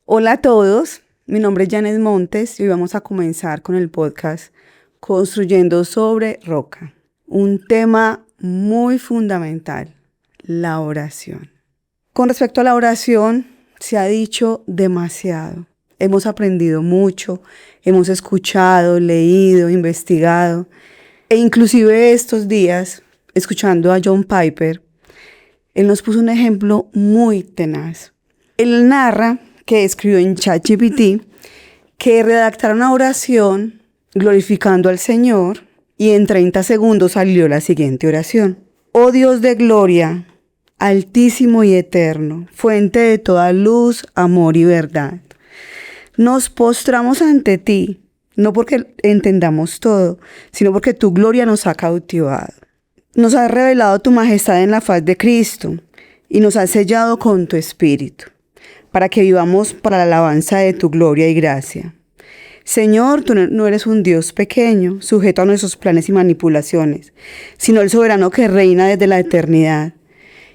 Hola a todos, mi nombre es Janet Montes y hoy vamos a comenzar con el podcast Construyendo sobre Roca. Un tema muy fundamental, la oración. Con respecto a la oración, se ha dicho demasiado. Hemos aprendido mucho, hemos escuchado, leído, investigado. E inclusive estos días, escuchando a John Piper, él nos puso un ejemplo muy tenaz. Él narra que escribió en ChatGPT que redactara una oración glorificando al Señor y en 30 segundos salió la siguiente oración. Oh Dios de gloria, altísimo y eterno, fuente de toda luz, amor y verdad. Nos postramos ante ti, no porque entendamos todo, sino porque tu gloria nos ha cautivado. Nos has revelado tu majestad en la faz de Cristo y nos has sellado con tu Espíritu, para que vivamos para la alabanza de tu gloria y gracia. Señor, tú no eres un Dios pequeño, sujeto a nuestros planes y manipulaciones, sino el soberano que reina desde la eternidad.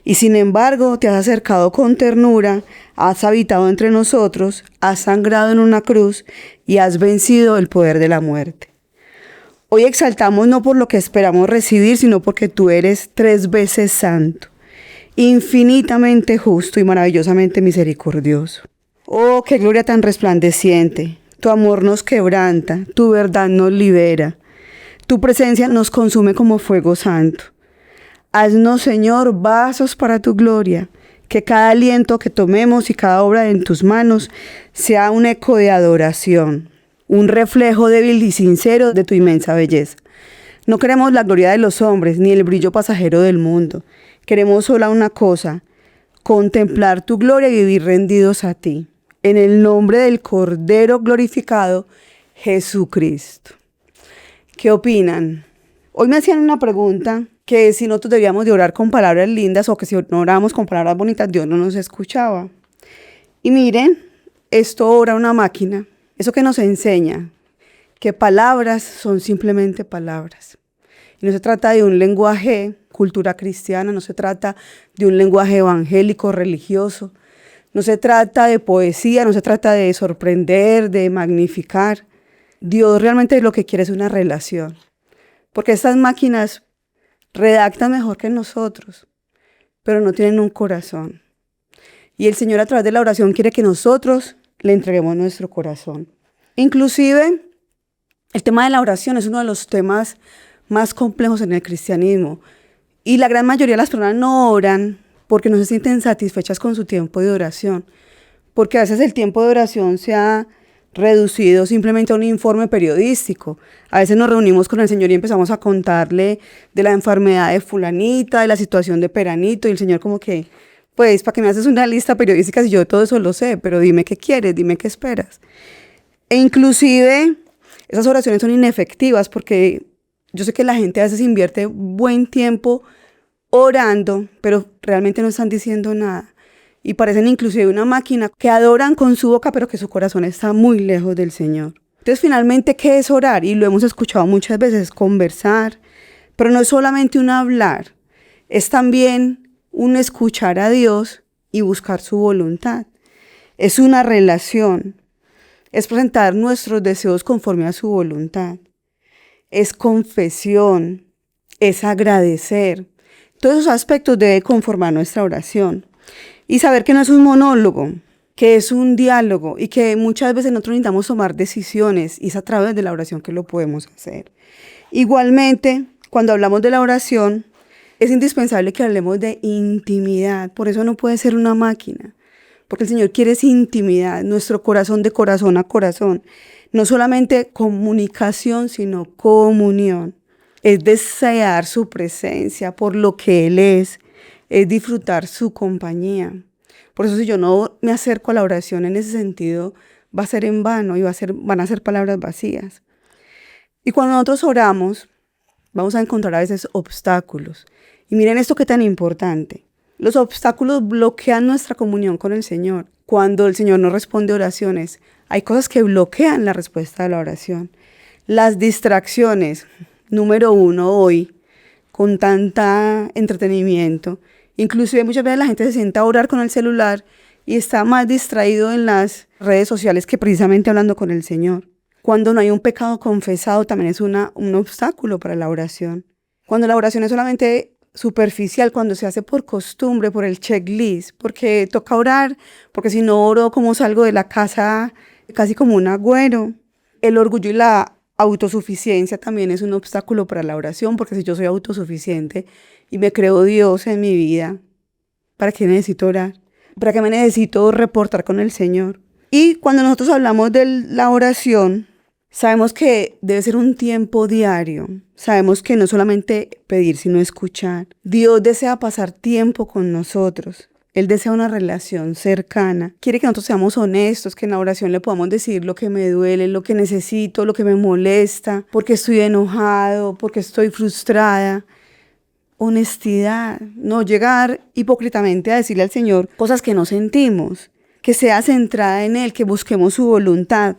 Y sin embargo, te has acercado con ternura, has habitado entre nosotros, has sangrado en una cruz y has vencido el poder de la muerte. Hoy exaltamos no por lo que esperamos recibir, sino porque tú eres 3 veces santo, infinitamente justo y maravillosamente misericordioso. Oh, qué gloria tan resplandeciente. Tu amor nos quebranta, tu verdad nos libera. Tu presencia nos consume como fuego santo. Haznos, Señor, vasos para tu gloria, que cada aliento que tomemos y cada obra en tus manos sea un eco de adoración, un reflejo débil y sincero de tu inmensa belleza. No queremos la gloria de los hombres, ni el brillo pasajero del mundo. Queremos solo una cosa, contemplar tu gloria y vivir rendidos a ti. En el nombre del Cordero glorificado, Jesucristo. ¿Qué opinan? Hoy me hacían una pregunta, que si nosotros debíamos de orar con palabras lindas o que si no oramos con palabras bonitas, Dios no nos escuchaba. Y miren, esto ora una máquina. Eso que nos enseña, que palabras son simplemente palabras. Y no se trata de un lenguaje cultura cristiana, no se trata de un lenguaje evangélico, religioso. No se trata de poesía, no se trata de sorprender, de magnificar. Dios realmente lo que quiere es una relación. Porque estas máquinas redactan mejor que nosotros, pero no tienen un corazón. Y el Señor a través de la oración quiere que nosotros le entreguemos nuestro corazón. Inclusive, el tema de la oración es uno de los temas más complejos en el cristianismo. Y la gran mayoría de las personas no oran porque no se sienten satisfechas con su tiempo de oración. Porque a veces el tiempo de oración se ha reducido simplemente a un informe periodístico. A veces nos reunimos con el Señor y empezamos a contarle de la enfermedad de fulanita, de la situación de peranito, y el Señor como que, pues, ¿para qué me haces una lista periodística si yo todo eso lo sé? Pero dime qué quieres, dime qué esperas. E inclusive, esas oraciones son inefectivas porque yo sé que la gente a veces invierte buen tiempo orando, pero realmente no están diciendo nada. Y parecen inclusive una máquina que adoran con su boca, pero que su corazón está muy lejos del Señor. Entonces, finalmente, ¿qué es orar? Y lo hemos escuchado muchas veces, conversar. Pero no es solamente un hablar, es también un escuchar a Dios y buscar su voluntad. Es una relación, es presentar nuestros deseos conforme a su voluntad. Es confesión, es agradecer. Todos esos aspectos deben conformar nuestra oración. Y saber que no es un monólogo, que es un diálogo y que muchas veces nosotros necesitamos tomar decisiones y es a través de la oración que lo podemos hacer. Igualmente, cuando hablamos de la oración, es indispensable que hablemos de intimidad. Por eso no puede ser una máquina, porque el Señor quiere esa intimidad, nuestro corazón de corazón a corazón. No solamente comunicación, sino comunión. Es desear su presencia por lo que Él es disfrutar su compañía. Por eso si yo no me acerco a la oración en ese sentido, va a ser en vano y van a ser palabras vacías. Y cuando nosotros oramos, vamos a encontrar a veces obstáculos. Y miren esto que tan importante. Los obstáculos bloquean nuestra comunión con el Señor. Cuando el Señor no responde oraciones, hay cosas que bloquean la respuesta de la oración. Las distracciones, número 1 hoy, con tanta entretenimiento. Inclusive muchas veces la gente se sienta a orar con el celular y está más distraído en las redes sociales que precisamente hablando con el Señor. Cuando no hay un pecado confesado también es un obstáculo para la oración. Cuando la oración es solamente superficial, cuando se hace por costumbre, por el checklist, porque toca orar, porque si no oro, ¿cómo salgo de la casa? Casi como un agüero. El orgullo y la autosuficiencia también es un obstáculo para la oración, porque si yo soy autosuficiente y me creo Dios en mi vida, ¿para qué necesito orar? ¿Para qué me necesito reportar con el Señor? Y cuando nosotros hablamos de la oración, sabemos que debe ser un tiempo diario. Sabemos que no solamente pedir, sino escuchar. Dios desea pasar tiempo con nosotros. Él desea una relación cercana. Quiere que nosotros seamos honestos, que en la oración le podamos decir lo que me duele, lo que necesito, lo que me molesta, porque estoy enojado, porque estoy frustrada. Honestidad, no llegar hipócritamente a decirle al Señor cosas que no sentimos, que sea centrada en Él, que busquemos su voluntad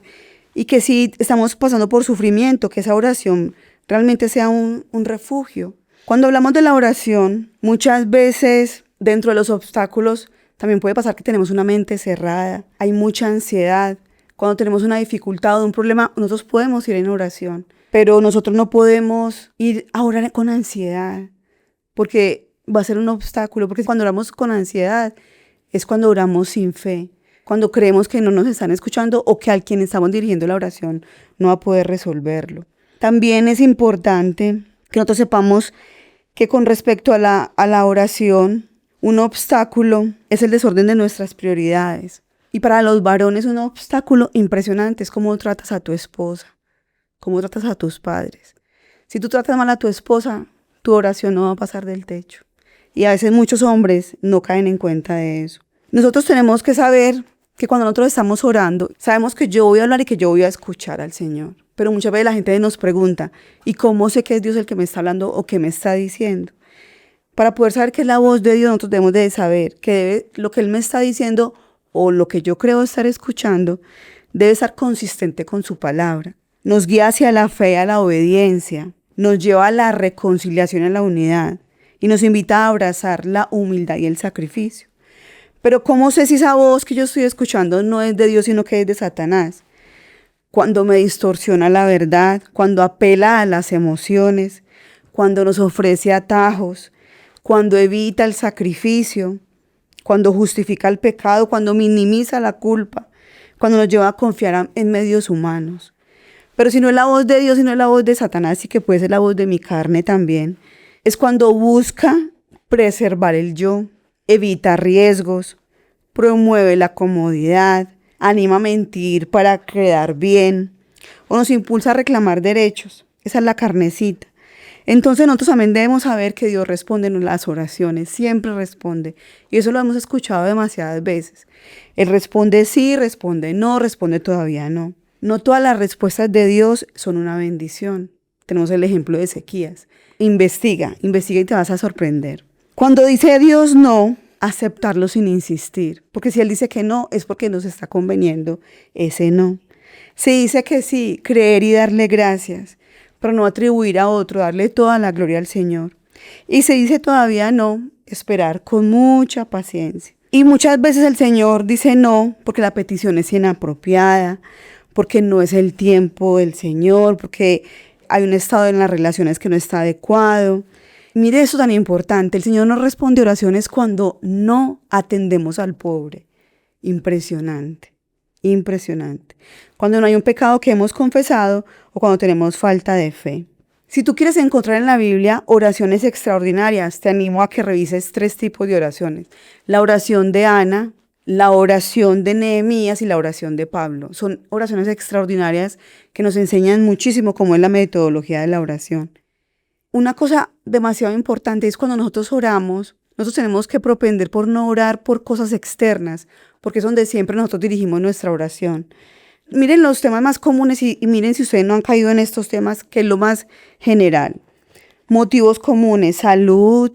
y que si estamos pasando por sufrimiento, que esa oración realmente sea un refugio. Cuando hablamos de la oración, muchas veces dentro de los obstáculos también puede pasar que tenemos una mente cerrada, hay mucha ansiedad. Cuando tenemos una dificultad o un problema, nosotros podemos ir en oración, pero nosotros no podemos ir a orar con ansiedad, porque va a ser un obstáculo, porque cuando oramos con ansiedad es cuando oramos sin fe, cuando creemos que no nos están escuchando o que al quien estamos dirigiendo la oración no va a poder resolverlo. También es importante que nosotros sepamos que con respecto a la oración, un obstáculo es el desorden de nuestras prioridades. Y para los varones un obstáculo impresionante es cómo tratas a tu esposa, cómo tratas a tus padres. Si tú tratas mal a tu esposa, tu oración no va a pasar del techo. Y a veces muchos hombres no caen en cuenta de eso. Nosotros tenemos que saber que cuando nosotros estamos orando, sabemos que yo voy a hablar y que yo voy a escuchar al Señor. Pero muchas veces la gente nos pregunta, ¿y cómo sé que es Dios el que me está hablando o que me está diciendo? Para poder saber que es la voz de Dios, nosotros debemos de saber que lo que Él me está diciendo o lo que yo creo estar escuchando debe estar consistente con su palabra. Nos guía hacia la fe y a la obediencia. Nos lleva a la reconciliación y a la unidad y nos invita a abrazar la humildad y el sacrificio. Pero ¿cómo sé si esa voz que yo estoy escuchando no es de Dios, sino que es de Satanás? Cuando me distorsiona la verdad, cuando apela a las emociones, cuando nos ofrece atajos, cuando evita el sacrificio, cuando justifica el pecado, cuando minimiza la culpa, cuando nos lleva a confiar en medios humanos. Pero si no es la voz de Dios, si no es la voz de Satanás, y que puede ser la voz de mi carne también, es cuando busca preservar el yo, evita riesgos, promueve la comodidad, anima a mentir para quedar bien, o nos impulsa a reclamar derechos. Esa es la carnecita. Entonces nosotros también debemos saber que Dios responde en las oraciones, siempre responde. Y eso lo hemos escuchado demasiadas veces. Él responde sí, responde no, responde todavía no. No todas las respuestas de Dios son una bendición. Tenemos el ejemplo de Ezequías. Investiga y te vas a sorprender. Cuando dice Dios no, aceptarlo sin insistir. Porque si Él dice que no, es porque nos está conveniendo ese no. Si dice que sí, creer y darle gracias, pero no atribuir a otro, darle toda la gloria al Señor. Y si dice todavía no, esperar con mucha paciencia. Y muchas veces el Señor dice no porque la petición es inapropiada, porque no es el tiempo del Señor, porque hay un estado en las relaciones que no está adecuado. Mire eso tan importante, el Señor nos responde oraciones cuando no atendemos al pobre. Impresionante, impresionante. Cuando no hay un pecado que hemos confesado o cuando tenemos falta de fe. Si tú quieres encontrar en la Biblia oraciones extraordinarias, te animo a que revises 3 tipos de oraciones. La oración de Ana, la oración de Nehemías y la oración de Pablo. Son oraciones extraordinarias que nos enseñan muchísimo cómo es la metodología de la oración. Una cosa demasiado importante es cuando nosotros oramos, nosotros tenemos que propender por no orar por cosas externas, porque es donde siempre nosotros dirigimos nuestra oración. Miren los temas más comunes y miren si ustedes no han caído en estos temas, que es lo más general. Motivos comunes, salud,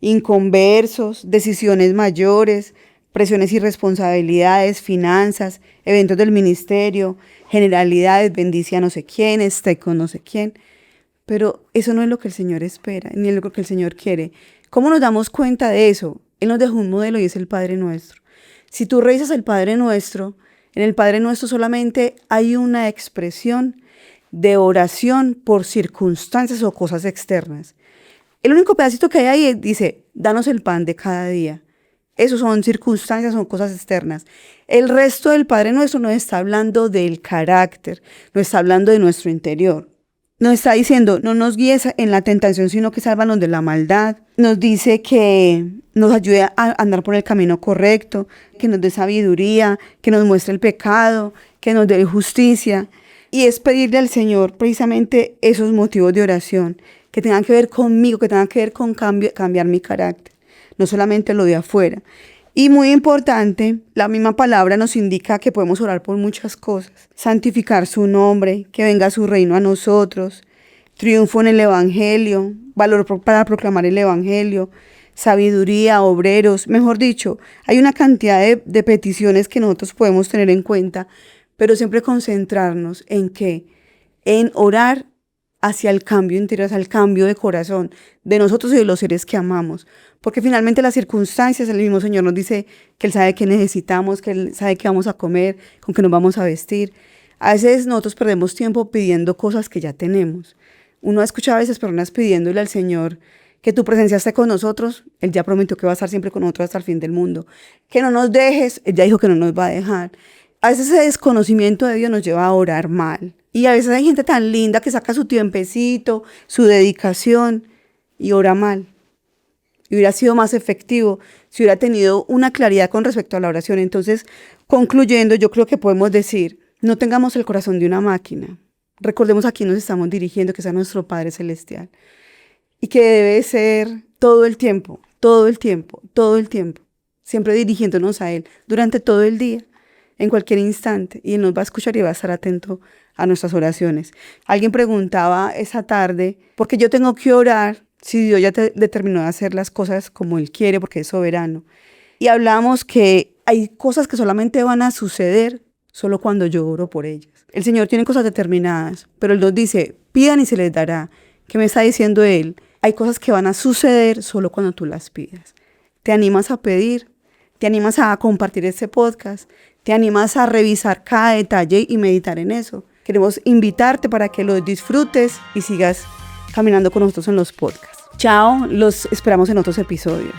inconversos, decisiones mayores, presiones y responsabilidades, finanzas, eventos del ministerio, generalidades, bendice a no sé quién, esté con no sé quién. Pero eso no es lo que el Señor espera, ni es lo que el Señor quiere. ¿Cómo nos damos cuenta de eso? Él nos dejó un modelo y es el Padre Nuestro. Si tú revisas el Padre Nuestro, en el Padre Nuestro solamente hay una expresión de oración por circunstancias o cosas externas. El único pedacito que hay ahí dice, danos el pan de cada día. Eso son circunstancias, son cosas externas. El resto del Padre Nuestro nos está hablando del carácter, nos está hablando de nuestro interior. Nos está diciendo, no nos guíes en la tentación, sino que sálvanos de la maldad. Nos dice que nos ayude a andar por el camino correcto, que nos dé sabiduría, que nos muestre el pecado, que nos dé justicia. Y es pedirle al Señor precisamente esos motivos de oración, que tengan que ver conmigo, que tengan que ver con cambiar mi carácter, no solamente lo de afuera. Y muy importante, la misma palabra nos indica que podemos orar por muchas cosas. Santificar su nombre, que venga su reino a nosotros, triunfo en el Evangelio, valor para proclamar el Evangelio, sabiduría, obreros, mejor dicho, hay una cantidad de peticiones que nosotros podemos tener en cuenta, pero siempre concentrarnos en qué, en orar hacia el cambio interior, hacia el cambio de corazón de nosotros y de los seres que amamos. Porque finalmente las circunstancias, el mismo Señor nos dice que Él sabe qué necesitamos, que Él sabe qué vamos a comer, con qué nos vamos a vestir. A veces nosotros perdemos tiempo pidiendo cosas que ya tenemos. Uno ha escuchado a veces personas pidiéndole al Señor que tu presencia esté con nosotros. Él ya prometió que va a estar siempre con nosotros hasta el fin del mundo. Que no nos dejes, Él ya dijo que no nos va a dejar. A veces ese desconocimiento de Dios nos lleva a orar mal. Y a veces hay gente tan linda que saca su tiempecito, su dedicación y ora mal. Y hubiera sido más efectivo si hubiera tenido una claridad con respecto a la oración. Entonces, concluyendo, yo creo que podemos decir, no tengamos el corazón de una máquina. Recordemos a quién nos estamos dirigiendo, que es a nuestro Padre Celestial. Y que debe ser todo el tiempo, todo el tiempo, todo el tiempo. Siempre dirigiéndonos a Él durante todo el día, en cualquier instante. Y Él nos va a escuchar y va a estar atento a nuestras oraciones. Alguien preguntaba esa tarde, ¿por qué yo tengo que orar si Dios ya determinó hacer las cosas como Él quiere, porque es soberano? Y hablamos que hay cosas que solamente van a suceder solo cuando yo oro por ellas. El Señor tiene cosas determinadas, pero Él nos dice, pidan y se les dará. ¿Qué me está diciendo Él? Hay cosas que van a suceder solo cuando tú las pidas. ¿Te animas a pedir? ¿Te animas a compartir este podcast? ¿Te animas a revisar cada detalle y meditar en eso? Queremos invitarte para que lo disfrutes y sigas caminando con nosotros en los podcasts. Chao, los esperamos en otros episodios.